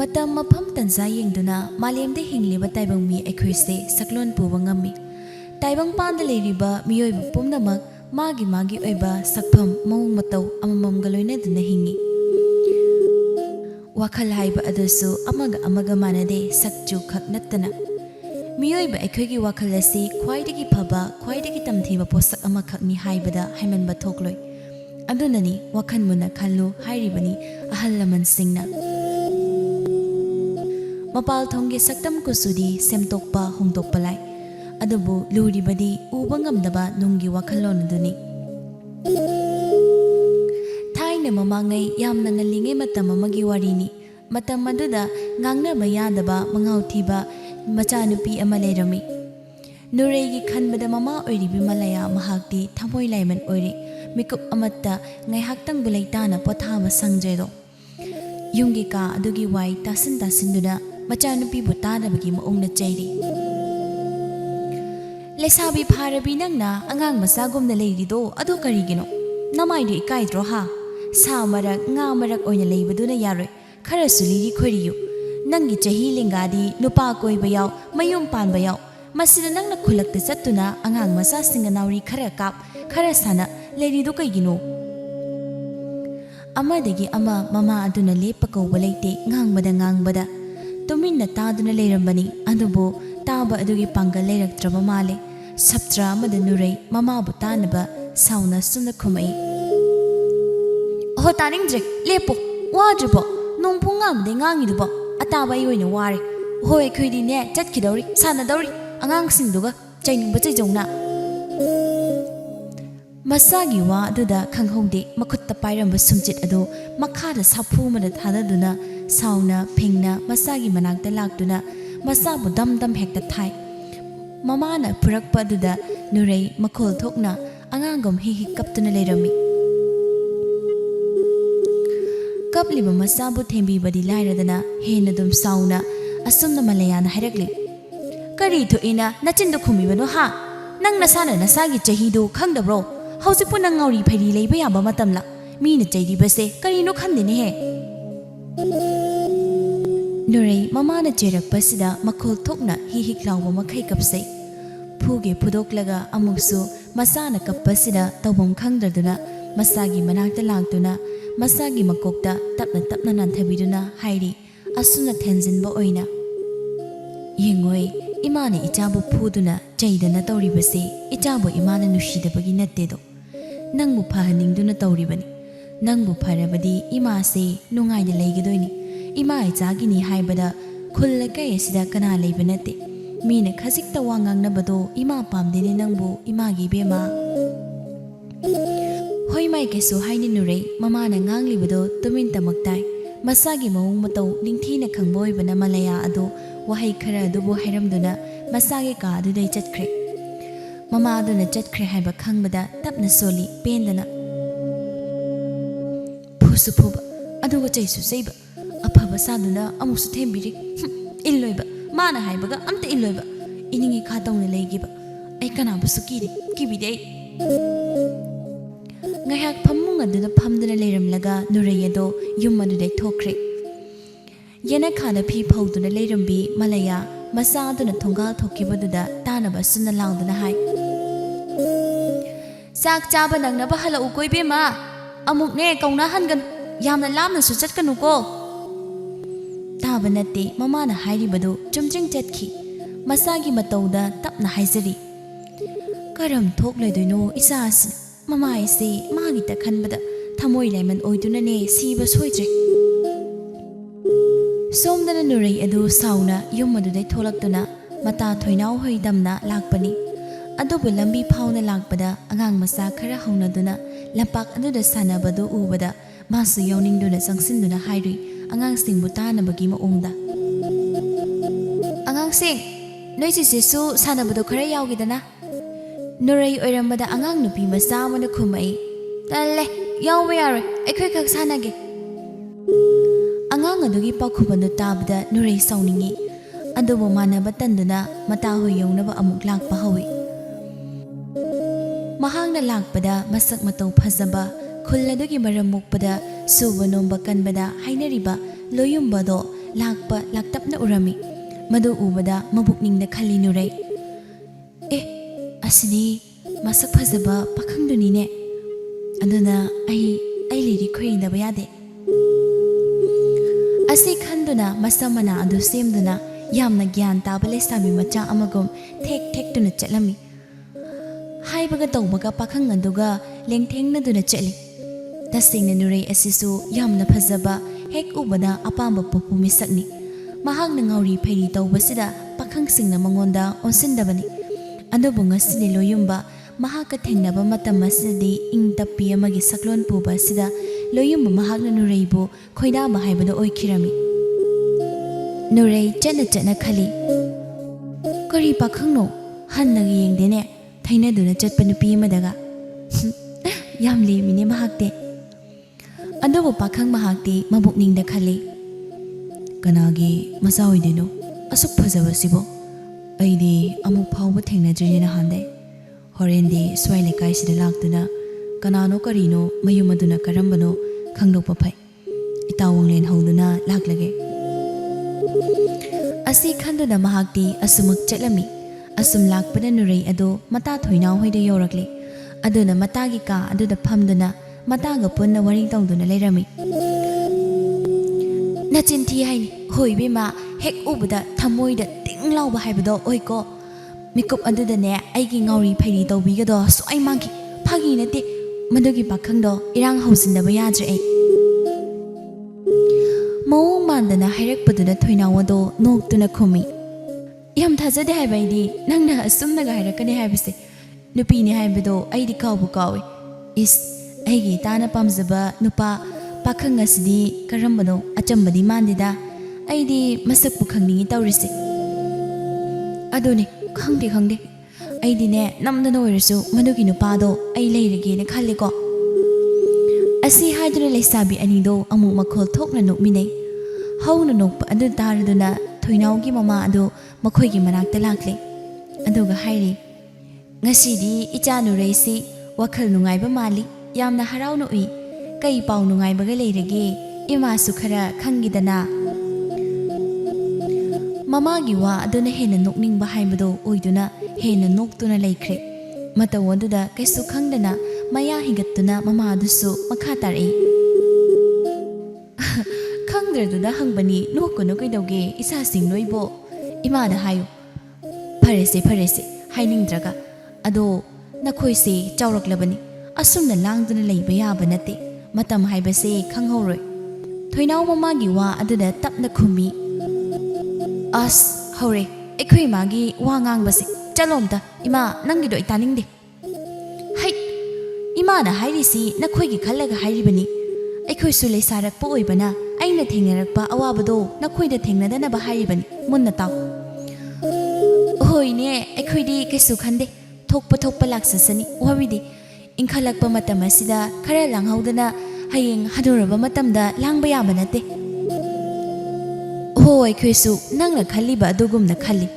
Matam mafam tanza yengduna malemde hingliba taibang mi aikhoise saklon puba ngami. Taibang panda leiriba miyoiba pumnamak magi oiba sakpham maung matau amamamga loinaduna hingi. Wakhal haiba adasu amaga manade sakchu khak nattana. Miyoiba aikhoigi wakhal asi khwaidagi phaba khwaidagi tamthiba posak amakhakni haibada haimanba thokloi. Adunani wakhan muna khallu hairibani ahal laman singna. Mapal thongge saktam kusudi semtokpa hongtokpa lai. Adubu luribadi uba ngamdaba nunggi wakhalon aduni. Thaina mamangai yamna ngalingai matam amagi warini. Matam aduda ngangnaba yadaba mangau thiba machanupi ama leirami. Nureigi khanbada mama oiribi malaya mahakti thamoi laiman oiri. Mikup amatta ngaihaktang bulaitana pothaba sangjaido. Yungi ka adugi wai tasinduna machanupi butadabagi maungna chairi. Leisabi pharabi nangna angang masagumna leirido adu karigino. Namaidi ikaidro ha. Sa marak nga marak oina leibaduna yaroi. Khara suliri khoriyu. Nangi chahi lingadi nupa koiba yaw mayum panba yaw. Masida nangna khulakta chattuna angang masa singanauri khara kap khara sana leirido kaigino. Amadagi ama mama aduna lepa kauba leite ngangbada. Tuminna taduna leirambani adubo taba adugi pangal leiraktraba male. Saptra amada nurei mama bu tanaba sauna sumna khumai. Oh taringdre lepo wadribo nongphung amde ngangidubo ataba yoina ware. Hoi khoidi ne chatkidori sanadori angangsingduga chainingba chaijongna. Masagi wa aduda khanghongde makhutta pairamba sumchit adu makhada saphu mada thadaduna sauna phingna masagi manakta laktuna masabu dam hekta thai. Mamana purakpa aduda nurei makhol thokna angangom hi kaptuna leirami. Kapliba masabu thembibadi lairadana henadum sauna asumna malayana hairakli. Kari thoina nachindu khumibano ha. Nang nasana nasagi chahidu khangdabro. Hausipu nang ngauri phairi leiba yaba matamla mina chairibase karino khandene he. Nurei mamana cherakpasida makhol thokna hi lawba makhai kapsai. Phuge phudoklaga amuksu masana kappasida tawbam khangdraduna masagi manakta lagtuna masagi makokta tapna nanthabiduna hairi asuna thenjinba oina. Yengoi imane ichabu phuduna chaidana tawribase ichabu imana nushidabagi nattedo. Nangbu phahaningduna tawribani. Nangbu pharabadi imase nungaina leigadoini. Ima ichagini haibada khulla kai asida kana leiba natte. Mina khajikta wa ngangnabado ima pamdene nangbu imagi bema. Hoi mai kesu haini nurei mamana nganglibado tumin tamaktai. Masagi maung matau ningthina khangboy bana malaya ado wahai khara adubu hairamduna masagi ka adudai chatkre. Mama aduna chatkre haiba khangbada tapna soli pendana. Phusu phuba aduga chaisu seiba. Apaba saduna amusu thembiri. Illoiba mana haibaga amta illoiba. Iningi khatongna leigiba. Ai kanabusu kibide. Ngayak phamung aduna phamduna leiramlaga nureyado yum adudai thokre. Yena khana phi phauduna leirambi malaya masa aduna thongal thokibaduda tanaba sunna langduna hai. Sak chaba nangna ba hala ukoi bema. Amuk ne kauna hangan yamna lamna su chatkanu ko. Taba natte mamana hairibadu chumjing chatki. Masagi matauda tapna haizari. Karam thokleidoino isas mama ise magi ta khanbada thamoi laiman oiduna ne siba soidre. Somdana nurei adu sauna yumadudai tholaktuna mata thoinau hoidamna lakpani. Adubu lambi phauna lakpada angang masa khara haunaduna lampak aduda sanabadu ubada masu yawningduna sangsinduna hairi angang singbu tanabagi maungda. Angang sing noi sisu sanabadu khara yawgidana. Nurei oirambada angang nupi masa amana khumai. Talle yawba yaroi aikhoi khak sanage. Angang adugi pakhubandu tabda nurei sauningi. Adubu manaba tanduna mata hoi yawnaba amuk lakpa hawi. Mahangna lakpada masak matau phazaba khulladugi maram mukpada suba nomba kanbada hainariba loyumbado lakpa laktapna urami madu ubada mabukningda khali nurai asidi masak phajaba pakhangdunine aduna ai liri khoindaba yade asi khanduna masamana adu semduna yamna gyan taba leisabi macha amagom thek tuna chalami haibaga tawbaga pakhang aduga lengthengna duna chali tasingna nurai asisu yamna phajaba hek ubada apamba popu misakni mahakna ngauri phairi tawbasida pakhang singna mangonda onsindabani adubu ngasini loyumba mahaka thengnaba matam asidi ingtappi amagi saklon puba sida loyumba mahakna nuraibu khoida ma haibada oikhirami nurai chana khali kari pakhangno hannagi yengdene thaina duna chatpa nupi madaga yam lemine mahakte adubu pakhang mahakti mabukningda khali kanagi masa oideno asuk phajaba sibo aidi amuk phawba thengnajrina hande horendi swaile kaisida laktuna kanano karino mayumaduna karambano khangdokpa phai itawanglen hawduna laklage asi khanduna mahakti asumak chatlami asum lakpada nurai ado mata thoinaw hoida yorakle aduna matagi ka aduda phamduna mataga punna wari tawduna leirami nachinthi haini hoibima hek ubada thamoida tinglawba haibado oiko mikup adudane aigi ngauri phairi tawbigado soi mangki phagi nate madugi pakhangdo irang hausindaba yadre ai mawong mandana hairakpaduna thoinawado noktuna khumi yam thajade haibaidi nangna asumnaga hairakane haibise nupini haibado aidi kawbu kawi is aigi tana pamjaba nupa pakhang asidi karambano achambadi mandida aidi masak pukhangni tawrise adone khangde aidi ne namdana oirasu madugi nupado ai leirage ne khalliko asi haiduna leisabi anido amu makhol thokna nokminai hauna nokpa adu taraduna thoinawgi mama adu makhoigi manakta lakle aduga hairi ngasidi ichanu reisi wakhal nungaiba mali yamna haraunu ui kai pau nungaibaga leirage ima sukhara khangidana mamagi wa aduna hena nokningba haibado oiduna hena noktuna leikhre matawoduda kaisu khangdana maya higattuna mama adusu makha tarai khangdraduna hangbani nokkono kaidoge isa singnoibo ima da hayu farese hainingdraga ado nakhoise chawraklabani asumna langduna leiba yaba nate matam haibase khanghoroi thoinaw mamagi wa aduda tapna khumi as hore ekhoi magi wa ngangbase chalomta ima nangido itaningde hai ima na hairisi nakhoigi khallaga hairibani ekhoi su leisarak po oibana aina thengnarakpa awabado nakhoida thengnadana ba hairibani munna taw hoine ekhoidi kesu khande thokpa laksasani wabidi inkhalakpa matam asida khara langhaudana hayeng haduraba matamda langba yaba nate hoi khoisu nangna khaliba adugumna khali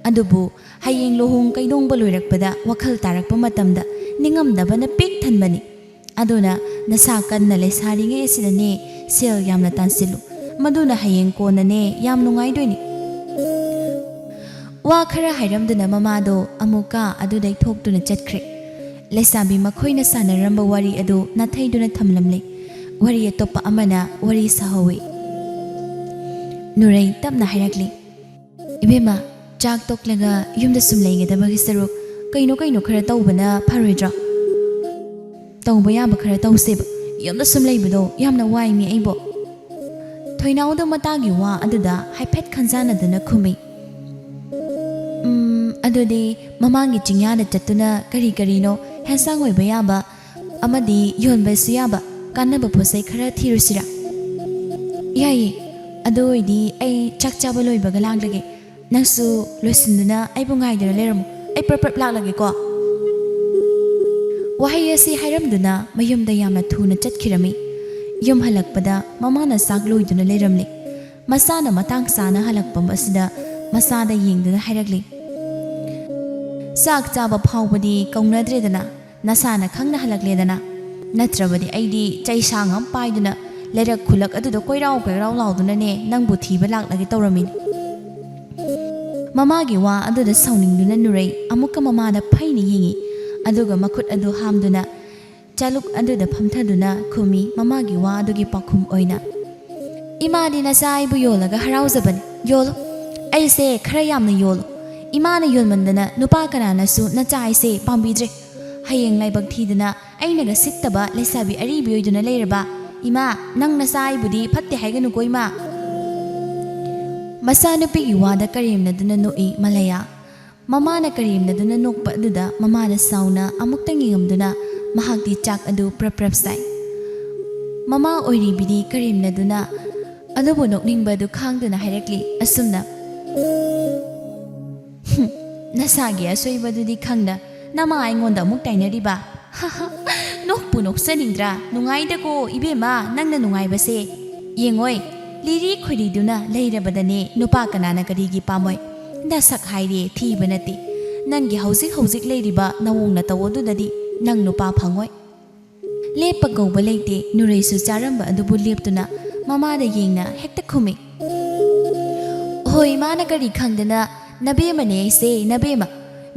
adubu hayeng lohung kaidongba loirakpada wakhal tarakpa matamda ningamdabana pik thanbani aduna nasa kanna lesaringe sidane sel yamna tansilu maduna hayeng konane yam nungaidoini wa khara hairamduna mamado amuka adudai thoktuna chatkhre leisabi makhoina sanaramba wari adu nathaiduna thamlamle wari atopa amana wari sahawi nurai tapna hairakli ibema chak toklaga yumda sumleigedabagi saruk kaino khara tawbana pharoidra tawba yaba khara tawseba yumda sumleibado yamna waimi aibo thoinawda matagi wa aduda haiphet khanjanadana khumi adudi mamangi chingyana chattuna karino hensang oiba yaba amadi yonba suyaba kanaba posai khara thirusira yai adoidi ai chakchaba loibaga langlage nangsu loisinduna ai bungaidara leramu ai prap laklage ko wahai asi hairamduna mayumda yamna thuna chatkhirami yum halakpada mamana sak loiduna leramle masana matang sana halakpam asida masada yengduna hairakli sak chaba phawbadi kaunadredana nasana khangna halakledana natrabadi aidi chaisangam paiduna lerak khulak adu da koirau lauduna ne nangbu thiba laklage tawramin mama gi wa adu da sauningduna nurai amukka mama da phaini yingi aduga makhut adu hamduna chaluk adu da phamthaduna khumi mama gi wa adu gi pakhum oina ima di na sai bu yolaga harauzabani yolo aise khara yamna yolo ima na yolmandana nupa kanana su na chai se pambidre hayeng laibak thiduna aina ga sittaba leisabi aribi oiduna leiraba ima nang na sai budi phatte haiganu koima masanupi gi wada karimna duna noi malaya mama na karimna duna nokpa duda mama na sauna amuktangi ngamduna mahakdi chak adu prap sai mama oiri bidi karimna duna adubo nokningba du khangduna hairakli asumna nasagi asoiba dudi khangda nama aingonda amuk tainariba nokpu noksanindra nungai da ko ibema nangna nungai base yengoi liri khoiduna leirabadane nupa kanana karigi pamoi da sak haire thiba nati nangi hauzik leiriba nawongna tawodudadi nang nupa phangoi lepa gauba leite nureisu charamba adubu leptuna mama da yengna hekta khumi hoi mana kari khangdana nabe mane se nabe ma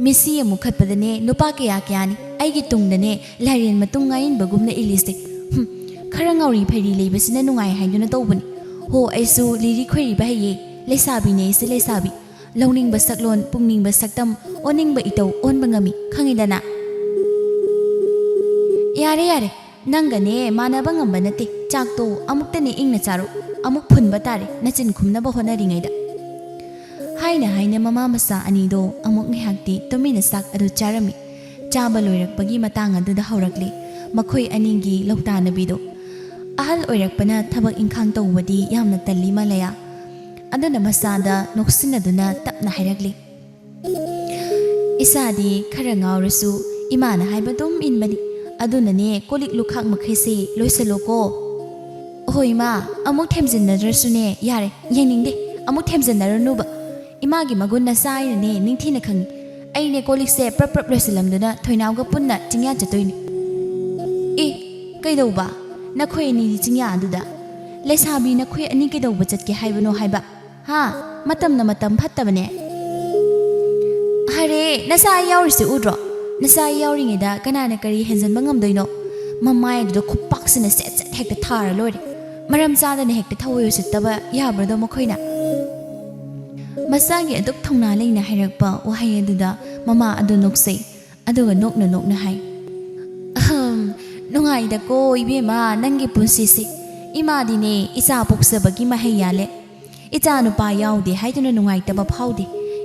misi amu khatpadane nupa kya kyani aigi tungdane lairen matung ngain bagumna iliste khara ngauri phari leibasina nungai haiduna tawbani ho aisu liri khori bahaye leisabi ne se leisabi longning ba saklon pungning ba saktam oning ba itau on bangami khangidana yare nangane mana bangam banate chakto amuktane ingna charu amuk phunba tare nachin khumna ba hona ringaida haina mama masa anido amuk ngihakti tomina sak adu charami chaba loirakpagi matang aduda haurakli makhoi aningi loktanabido ahal oirakpana thabak inkhang tawbadi yamna talli malaya aduna masada noksinaduna tapna hairakli isadi khara ngawrasu imana haibadum inbani adunane kolik lukhak makhese loisaloko hoima amuk themjinnadrasune yare yeningde amuk themjinnarunuba imagi magunna sairane ningthina khangi aine kolikse prap loisilamduna thoinawga punna chingya chatoini e kaidauba nakhoi ni chingya aduda leisabi nakhoi ani kaidauba chatke haibano haiba ha matam phattabane hare nasai yaurisi udro nasai yauringida kanana kari henjanba ngamdoino mamai adu khupaksina set hekta thara lore maram chadana hekta thawoyo sittaba yabrado makhoina masagi aduk thongna leina hairakpa wahai aduda mama adu noksei aduga nokna hai nungai da ko ibema nangi punsisi imadine isa poksabagi mahai yale icha nupa yaude haiduna nungai taba phaude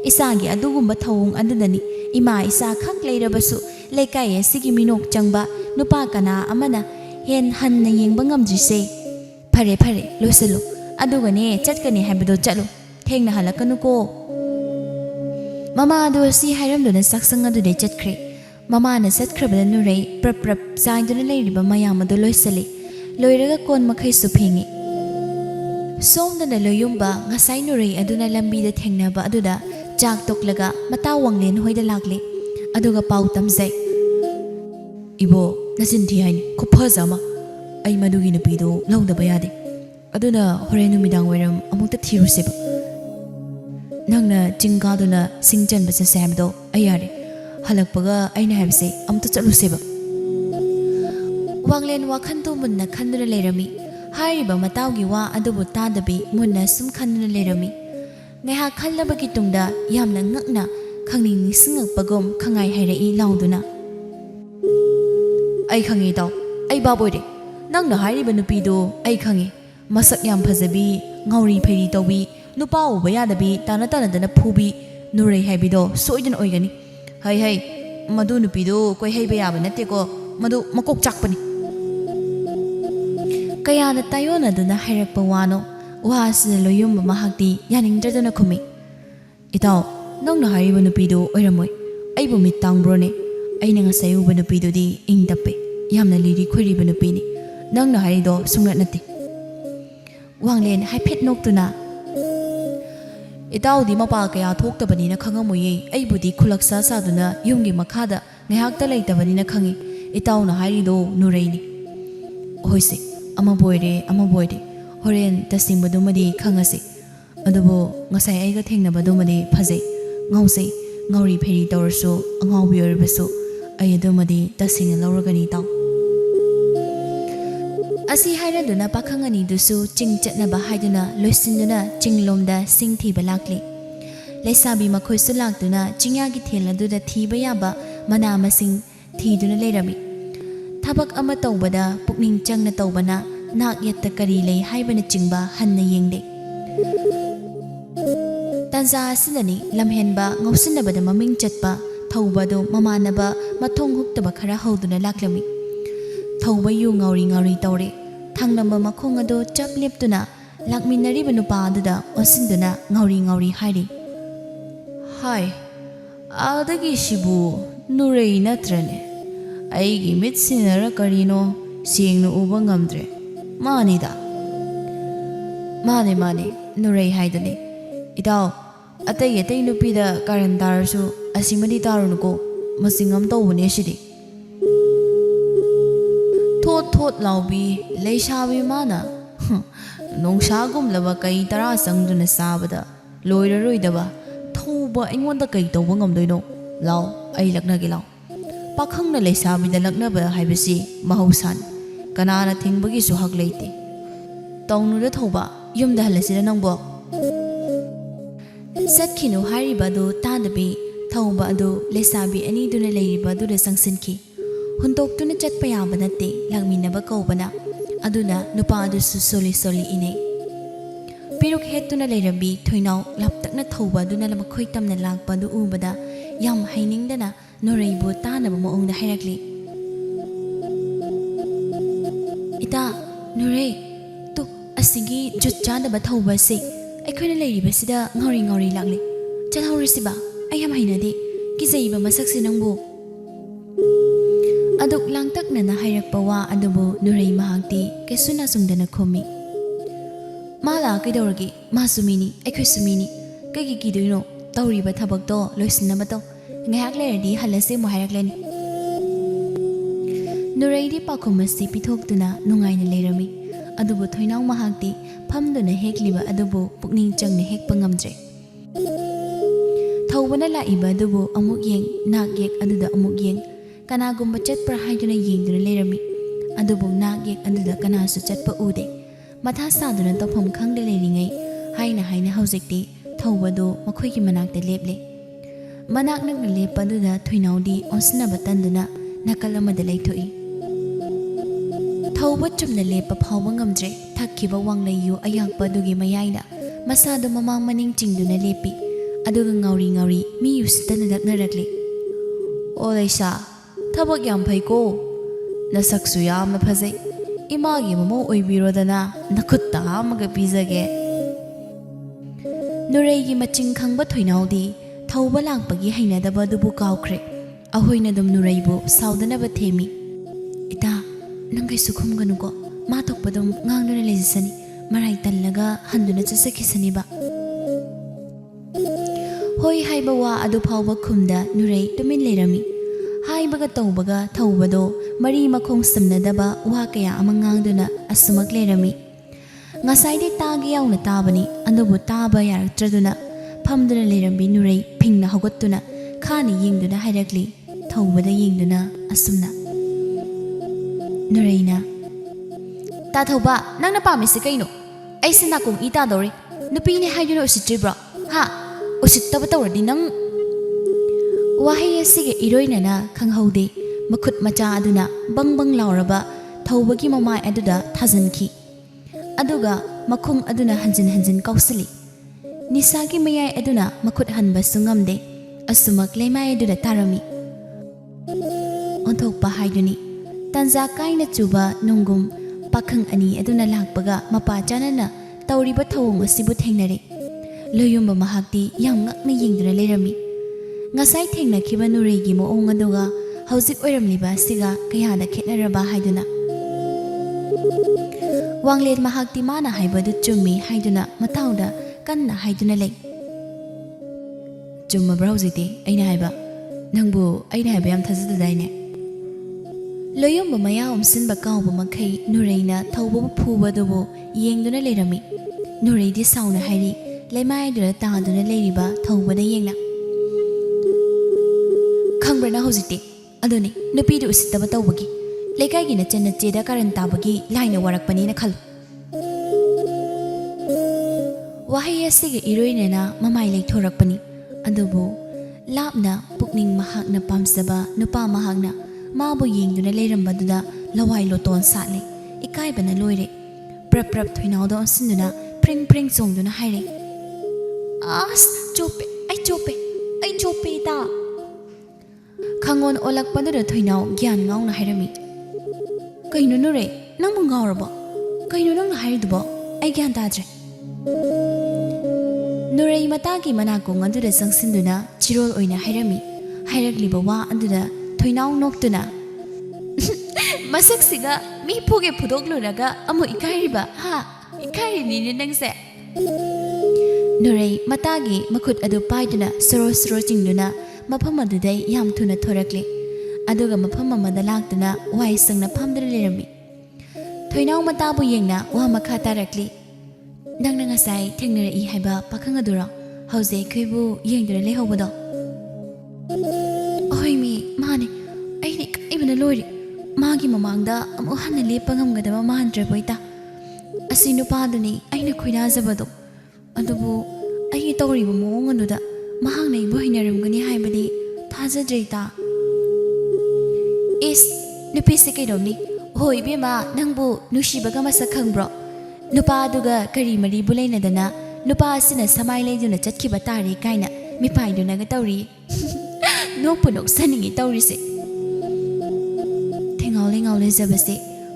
isagi adugumba thawung adudani ima isa khak leirabasu leikai asigi minok changba nupa kana amana hen hanna yengba ngamjise phare losalo adugane chatkani haibado chalo thengna halakanu ko mama adu si hairamduna saksang adu de chatkre mama na satkrabada nurei prap saiduna leiriba mayam adu loisali loiraga kon makhai su phengi somdana loyumba ngasai nurei aduna lambi da thengnaba aduda chak toklaga mata wanglen hoida lakle aduga pau tamjai ibo nasin thi haini khupazama ai madugi nupido lawdaba yade aduna hore numidang weram amukta thiruseba nangna chinggaduna singjan basa samdo ayare halakpaga aina habse amta chaluseba wanglen wakhantu munna khanduna lerami hairiba matawgi wa adubu tadabi munna sum khanduna lerami ngeha khallabagi tungda yamna ngakna khangning singakpagom khangai hairei lauduna ai khangi daw ai baboide nangna hairiba nupido ai khangi masak yam phajabi ngauri pheri tawbi nupa uba yadabi tana dana phubi nurei haibido soidan oigani hai madu nupido koi haiba yaba natteko madu makok chakpani kayana tayona dana hairakpa wano wahasina loyumba mahakti yaningdradana khumi itaw nongna hariba nupido oiramoi aibu mitangrone aina ngasai uba nupido di ingdappe yamna liri khoriba nupini nongna harido sungrat natte wanglen haiphet noktuna itaudi mapa kaya thoktabanina khangamoye aibudi khulaksa saduna yumgi makhada ngehakta leitabani na khangi itauna harido nureini hoise ama boide horen tasimbadumadi khangasi adubo ngasai aiga thengnabadumadi phajai ngausei ngauri pheri tawrsu angaubi orbasu ai adumadi tasina lauragani taw asi hairaduna pakhangani dusu chingchatnaba haiduna loisinduna chinglomda singthiba lakli leisabi makhoisu lakduna chingyagi theladuda thiba yaba mana masing thiduna leirami thabak ama tawbada pukning changna tawbana nak yatta kari lei haibana chingba hanna yengde tanza asinani lamhenba ngausinabada maming chatpa thawbado mamanaba mathong huktaba khara hauduna laklami thawba yu ngauri tawre thangnamba makhong ado chap leptuna lakminari banupa aduda osinduna ngauri hairi hai adagi shibu nurei natrane aigi mitsinara karino siengnu uba ngamdre manida mane nurei haidane idaw atay nupida karan darsu asimadi darunuko masingam tawbune sidi thot laubi leisabi mana nongsagum laba kai tara sangduna sabada loiraroidaba thouba aingonda kai tawba ngamdoino law ai laknagi law pakhangna leisabida laknaba haibasi mahausan kanana thingbagi su hak leite tawnuda thouba yumda halasida nangbo satkinu haribadu tadabi thouba adu leisabi ani duna leiriba duna sangsinki huntoktuna chatpa yaba natte langminaba kaubana aduna nupa adusu soli ine piruk hetuna leirambi thoinaw laptakna thouba aduna lamakhoi tamna lakpa du ubada yam hainingdana noreibu tanaba maongda hairakli ita norei tu asigi jutchanaba thouba se aikhoina leiriba sida ngauri lakli chalhaurisiba ayam hainade kizaiba masakse nangbu aduk langtaknana hairakpa wa adubu nurei mahakti kesuna sungdana khomi mala kaidoragi masumini aikhoi sumini kaigi kidoino tawriba thabakto loisinaba to ngayak leradi halase mo hairaklani nureidi pakhomasi pithoktuna nungaina lerami adubu thoinaw mahakti phamduna hekliba adubu pukning changna hekpa ngamdre thawbana laiba adubu amuk yeng nak yek aduda amuk yeng kanagumba chatpra haiduna yengduna lerami adubu nak yek aduda kanasu chatpa ude matha saduna tawpham khangde leiringai haina haujekti thawbado makhoigi manakta leple manak nakna lepa aduda thoinaudi osnaba tanduna nakal amada leithoi thawba chumna lepa phawba ngamdre thakkiba wangleiyu ayakpa adugi mayaina masado mamang maning chingduna lepi aduga ngauri mi yusitana laknarakli o leisa thabak yam phaiko nasaksu yamna phajai imagi mamo oibirodana nakhutta amaga pizage nureigi maching khangba thoinaudi thawba lakpagi hainadaba dubu kawkhre ahoina dum nureibu saudanaba themi ita nangai sukhumganuko ma thokpadum ngangduna lejisani marai tallaga handuna chasakisaniba hoi haiba wa adu phawba khumda nurei tumin lerami haibaga tawbaga thawbado mari makhong samnadaba wa kaya amangangduna asumak lerami ngasaide tagi yauna tabani andubu taba yaratraduna phamduna lerambi nurei phingna hogattuna khani yengduna hairakli thawbada yengduna asumna nureina ta thawba nangna pamisi kaino aisina kong ita dori nupini haiduna usitribra ha usittaba tawradi nang wahay asige iroinana khanghaude makhut macha aduna bangbang lauraba thawbagi mamai aduda thajanki aduga makhung aduna hanjin kausali nisagi mayai aduna makhut hanba sungamde asumak lemai aduda tarami onthokpa haiduni tanza kaina chuba nungum pakhang ani aduna lakpaga mapa chanana tawriba thawong asibu thengnare loyumba mahakti yam ngakna yengduna lerami ngasai thengna khiba nureigi moong aduga hauzik oiramliba asiga kayada khetnaraba haiduna wanglet mahakti mana haibadu chummi haiduna matauda kanna haiduna lei chumma browsite aina haiba nangbu aina haiba yam thajada daine Loyom Maya Sin Bacao Mackay, Nurena, Taubo Pubadobo, Yeng Duna Lerami. Nure di sound Harry, Lemai Dura Taduna Ladyba, Tauba the Yenga. Kangrana Hositi, Adoni, no Pidu Sitabatogi. Lekagina Chena Jeda Karantabagi, Line of Warak Panina Kal. Wahaya Sig Iruinena, Mamai Lake Torakpani, Adobo, Labna, Pukning Mahagna Pamsaba, Nupa Mahagna, Mabu Ying Duna Leram Baduda, Lawai Loton Sally, Ikaibana Loire, Prep Twinado on Sinduna, Pring Song Duna Hire. As Chope, I chope da. Kangon Olak Padura Twinao, Gian Nong Hiremi. Kainu Nure, Namungarabo, Kainu Nong Hirdabo, I can't adre. Nurei Mataki Manako under the Sang Sinduna, Chirol Oina Hiremi, Hiraglibawa under the Twinao Noctuna. Masaksiga, me poge Pudogluraga, Amo Ikariba, ha, Ikari Nini set. Nurei Matagi, Makut Adu Paiduna, Soros Rotingduna, Mapama the day Yam Tuna Torakli, Aduga Mapama Madalagduna, why sang the Pamdrelirami. Twinao Matabu Yengna, Wamakata Rakli. Nangangasai, Tengner E. Heba, Pakangadura, Jose Kibu, Yengre Lehobodo. Oi me, Mani, I think even a lord. Magi Mamanda, Amohana Lepangam Gadama Mandraboita. Asino Padani, I know Quidazabado. Adubu, I told you Monganuda, Mahane Bohinarum Guni Hibadi, Taza Jeta. Is Nupisikadomi, Hoi Bima, Nambu, Nushibagama Sakambro. Nupa Duga, Kari Marie Bulena Dana, Nupa Sina Samai Duna Chatkibatari, Kaina, Mipai Dunagatori. No Punok sending it Taurisi. Tingoling all Elizabeth,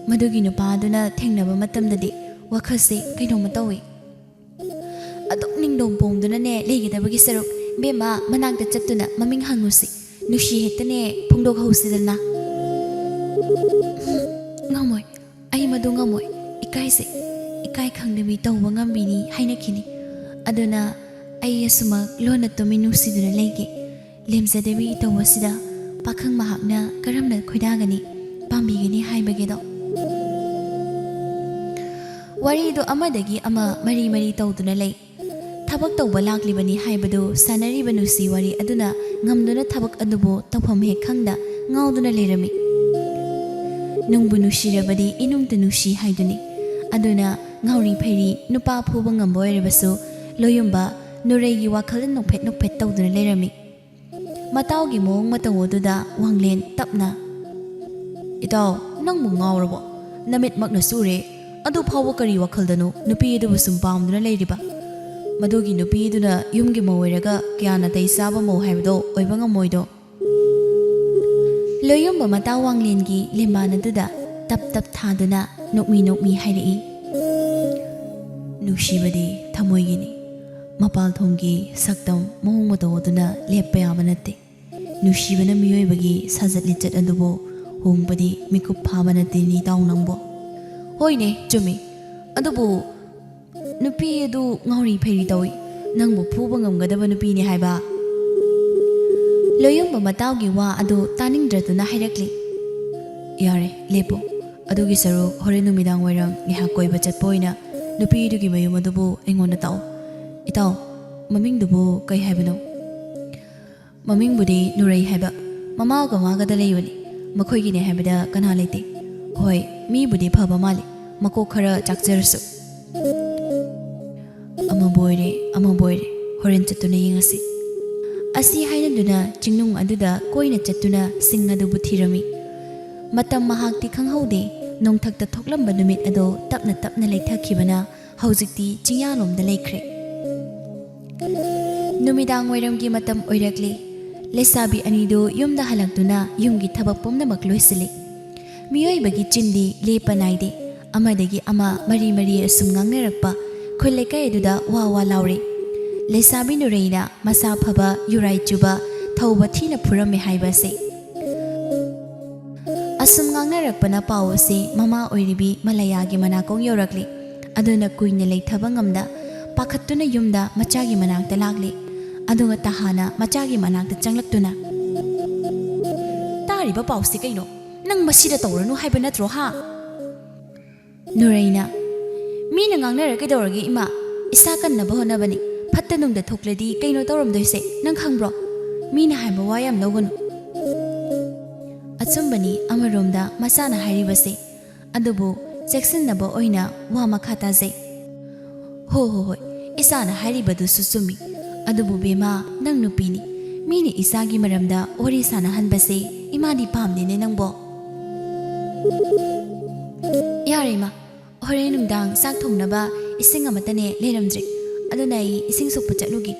Madugi Nupa Duna, Tingnaba Matam the day, Wakasi, Kainomatowi. A docking dom bom Duna, Lady the Bagisero, Bema, Manak the Chatuna, Maming Hangusi, Nushi Hitane, Pundo Hosidana. Ngamoy, Ayamadungamoy, Ikaisi. Ikai Kangdami Tawangam Bini, Hainakini, Adona, Ayasuma, Lona Tominu Siduna Lake, Limsa Devi Tawasida, Pakang Mahakna, Karamna Kudagani, Pambigani Haibagedo. Wari do Amadagi Ama, Mari Tawduna Lake. Tabak Tawalag Libani Haibado, Sanari Banusi Wari Aduna, Ngamduna Tabak Adubo, Tapam Hekanda, Ngauduna Lerami. Nungbunushi Rabadi, Inum Tenushi Haiduni. Aduna, Ngauri Peri, Nupa Pubangam Boyrebaso, Loyumba, Nuregi Wakal no pet Tawduna Lerami. Mataugi Mong Matawoduda, Wanglen, Tapna. Ito, Nangmungaurabo, Namit Magnasure, Adu Pawakari Wakaldano, Nupi do Sumpam Duna Ladiba. Madugi Nupi Duna, Yumgi Moeraga, Kiana de Saba Mo Habdo, Oibanga Moido. Loyumba Matawanglengi, Limana Duda, Tap Taduna. Nokmi Hairi Nushibadi, Tamoyini, Mapal Tongi, Sakdam, Mohomododuna, Lepayamanate, Nushibana Muyobagi, Sazat Litet and the Bo, whom body Miku Pamanatini down number. Hoine, Jummy, Adobo Nupi do Ngori Peridoi, Nangu Pubangam Gadavanupini Haiba. Loyum Mataugi wa Ado, Tanning Dratuna Hirakli. Yare, Lepo. Adugi Saro, Horenu Midang Waram, Nihakoi Bachatpoina, Nupi Dugi Mayumadubo, Engona Tau. Itau, Maming Dubo, Kai Habano. Maming Budi, Nurei Haba, Mama Gamaga the Layuni, Makoigine Habida, Kanaliti. Hoi, me Budi Paba Mali, Makokara Jackzerso. Amaboide, Horen Chatuna Yingasi. Asi Hainaduna, Jingnung Aduda, Koina Chatuna, Singadu Butirami. Matam Mahakti Kanghode, Nong Takta Toklam Banumit Ado, Tapna Lake Takibana, Housikti, Chinyanom the Lake. Numidang Waramgi Matam Oirakli, Leisabi Anido, Yum the Halagduna, Yumgi Tabapum the Makluisili. Mioi Bagi Chindi, Lepa Naide, Amadegi Ama, Marie Sumgang Nerakpa, Koleka Eduda, Wawa Lauri. Leisabi Nureina, Masa Paba, Yurai Juba, Tauba Tina Purame Haibase. Asum Nangnarakpana Pawasi, Mama Oiribi, Malayagi Manakong Yorakli, Aduna Queen Lake Tabangamda, Pakatuna Yumda, Machagi Manak the Lagli, Adunga Tahana, Machagi Manak the Changlakuna. Tariba Paustikino, nang masida tawranu haiba natro ha Nuraina Mina ngangnara kaidawragi ima isa kannaba honabani fattanungda thokladi kaino tawramdoise nang khangbro Mina haiba wa yam lawganu Achumbani amaromda masana hairibase adubu cheksinnaba oina wa makhata zai ho isana hairibadu susumi adubu bema nang nupini Mini isagi maramda ori sanahan base imadi pamdine nangbo Yarima hore nungdang sak thongnaba ising amatane leramdri aduna I ising sukpa chatlugi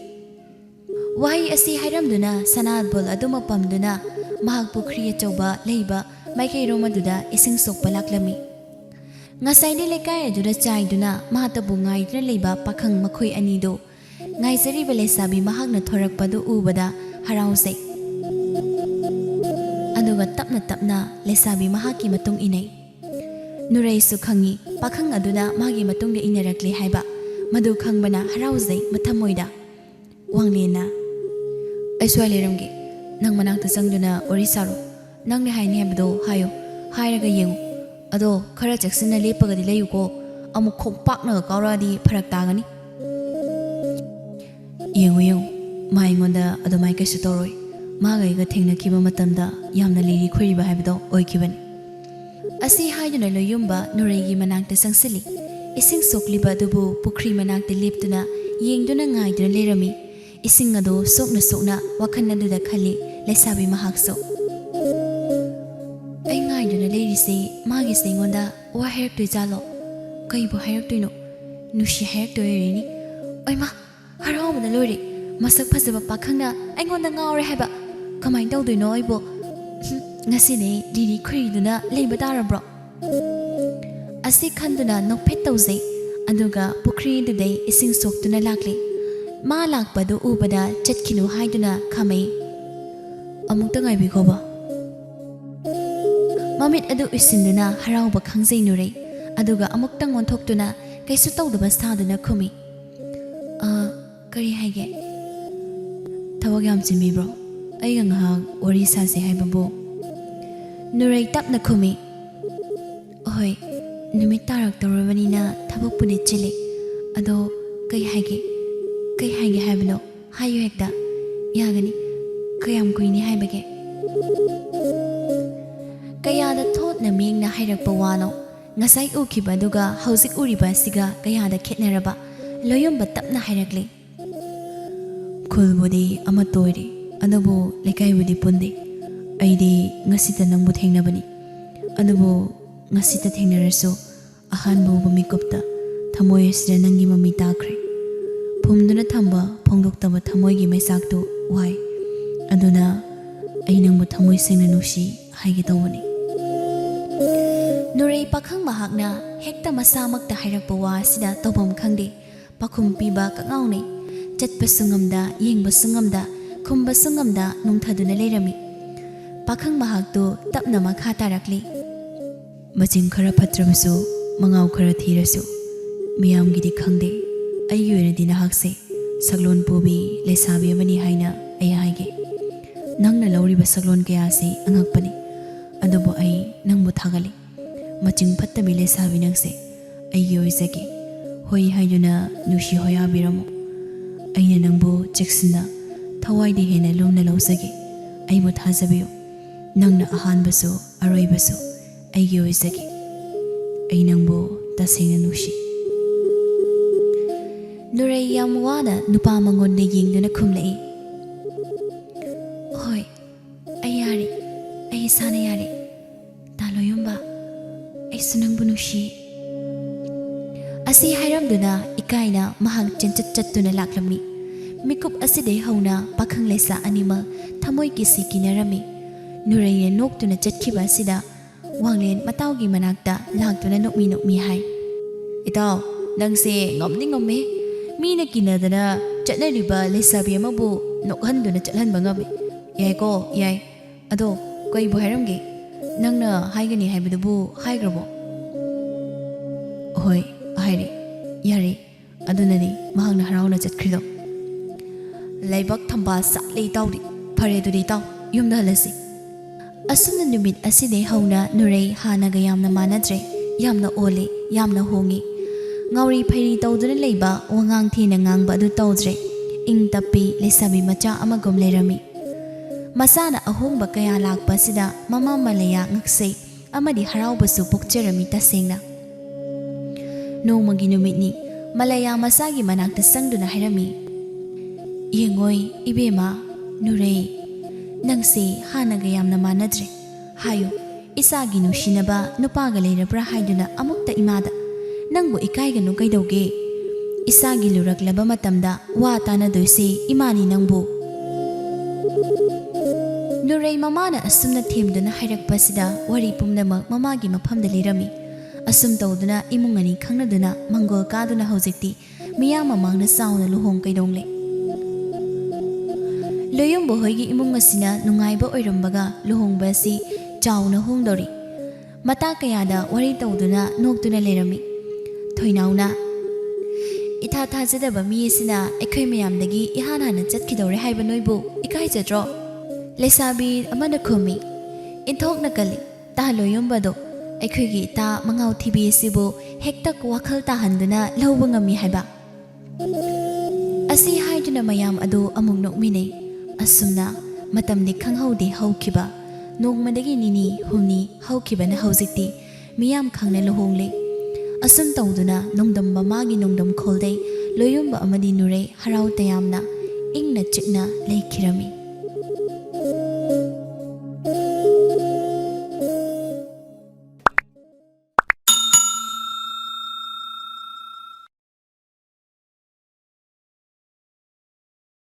Wahi asi hairamduna Sanahal bol aduma pamduna mahak pukri achauba leiba maikai romaduda ising sukpa laklami Ngasaide lekai adura chaiduna mahatabu ngaidra leiba pakhang makhoi anido ngaisariba leisabi mahakna thorakpadu ubada harausai aduga tapna leisabi mahaki matung inai Nurai su khangi pakhang aduna magi matungde inarakli haiba madu khangbana harauzai mathamoida wanglena aiswai leramge nang manakta sangduna orisaru nangne haini habdo hayo hairaga yengu ado khara chaksina lepagadi layuko amu khokpakna kawradi pharak tagani yengu maingonda adumai kaisu toroi magai ga thengna kiba matamda yamna liri khuriba habdo oikibani Asi haiduna loyumba Nuraigi manakta sangsili ising sokliba adubu pukri manakta leptuna yengduna ngaiduna lerami ising ado sokna wakhan aduda khali leisabi mahakso ai ngaiduna lerise magi singonda wa hairtoi jalo kaibo hairtoino nushi hairtoirini oima harawbada lori masak phajaba pakhangna aingonda ngaure haiba kamai tawdoino aibo Ngasine diri khuriduna leiba darabro Asi khanduna nokphet tawzai aduga pukri dudai ising soktuna lakli ma lakpadu ubada chatkinu haiduna khamai amukta ngaibi goba Mamit adu isinduna harawba khangjai nurai aduga amuktang onthokduna kaisu tawdaba saduna khumi kari haige Thawag yam chimi bro aiga ngahak wari sase haibabu Nurai tapna khumi Oi numit tarak tawrabanina thabakpuni chili ado kai haige haibano hayo hekta yagani kayam kuini haibage Kayada thotna mingna hairakpa wano ngasai ukhiba aduga hauzik uriba siga kayada khetnaraba loyomba tapna hairakli Khulbudi amatoiri adubu lekaibudi pundi Aidi ngasita nangbu thengnabani adubu ngasita thengnarasu ahanbu bamikupta thamoi asira nangi mami takhre phumduna thamba phongdoktaba thamoigi maisaktu wai aduna ai nangbu thamoi sengna nusi haigi tawani Nurai pakhang mahakna hekta masamakta hairakpa wa sida tawbam khangde pakhum piba kangaune chatpa sungamda yengba sungamda khumba sungamda nungthaduna leirami Pakhang mahaktu tapna makha tarakli Maching khara phatrabasu mangau khara thirasu miyam gidi khangde aigi oinadi nahakse saglon pubi leisabi amani haina ai haige nangna lauriba saglon kaya se angakpani adubu ai nangbu thagali Maching fattabi leisabi nangse aigi oizagi hoi haiduna nushi hoya biramu aina nangbu cheksina thawaidi hena lumna lausagi aibu thajabiyo Nangna ahanbasu aroibasu aigi oizagi ai nangbu tasengna nushi Nurai yam wana nupa mangonda yengduna khumlai Hoi ayari ai sana yari taloyomba ai sunangbu nushi Asi hairamduna ikaina mahang chenchatchatuna laklami mikup asidai hauna pakhang leisa anima thamoi kisi kinarami Nurai noktuna chatkhiba asida wanglen mataugi manakta laktuna nokmi hai Itaw nangse ngomni ngomme mina kinadana chatnariba leisabi amabu nokhanduna chathanba ngame yai ko yai ado koi bu hairamge nangna haigani haibadubu haigrabo Hoi haire yari adunani mahangna harawna chatkhrido Laibak thamba satlei tawdi phare duri taw yumda halasi Asumna numit aside hauna nurei hanaga yamna manadre yamna ole yamna hongi ngauri phairi tawduna leiba wangang thina ngangba adu tawdre ing tapi leisabi macha amagom leirami masana ahomba kaya lakpa sida mama malaya ngaksei amadi haraubasu pokcherami tasengna nongmagi numitni malaya masagi manakta sangduna hairami yengoi ibema nurei nangse hanaga yamna manadre hayo isagi nushinaba nupaga leirabra haiduna amukta imada nangbu ikaiganu kaidauge isagi luraklaba matamda wa tanadoise imani nangbu nurei mamana asumna themduna hairakpasida wari pumnamak mamagi mafamda leirami asum tawduna imungani khangnaduna mangol kaduna hojikti miyam mamangna sauna luhong kaidongle loyombo hoigi imung asina nungaiba oirambaga luhongba si chauna hongdori mata kayada wari tawduna noktuna leirami thoinauna itha thajadaba mi asina ekhoi mayamdagi ihan hana chatkidore haiba noibu ikai jadro leisabi amana khomi inthok nakali ta loyombado ekhoi ta mangau thibi sibu hektak wakhal ta handuna lawba ngami haiba asi haiduna mayam adu amung nokmine asumna matamni khanghaude haukiba nongmadagi nini humni haukibana haujikti miyam khangna lohongle asum tawduna nongdam magi nongdam kholde loyomba amadi nure harau tayamna ingna chikna leikhirami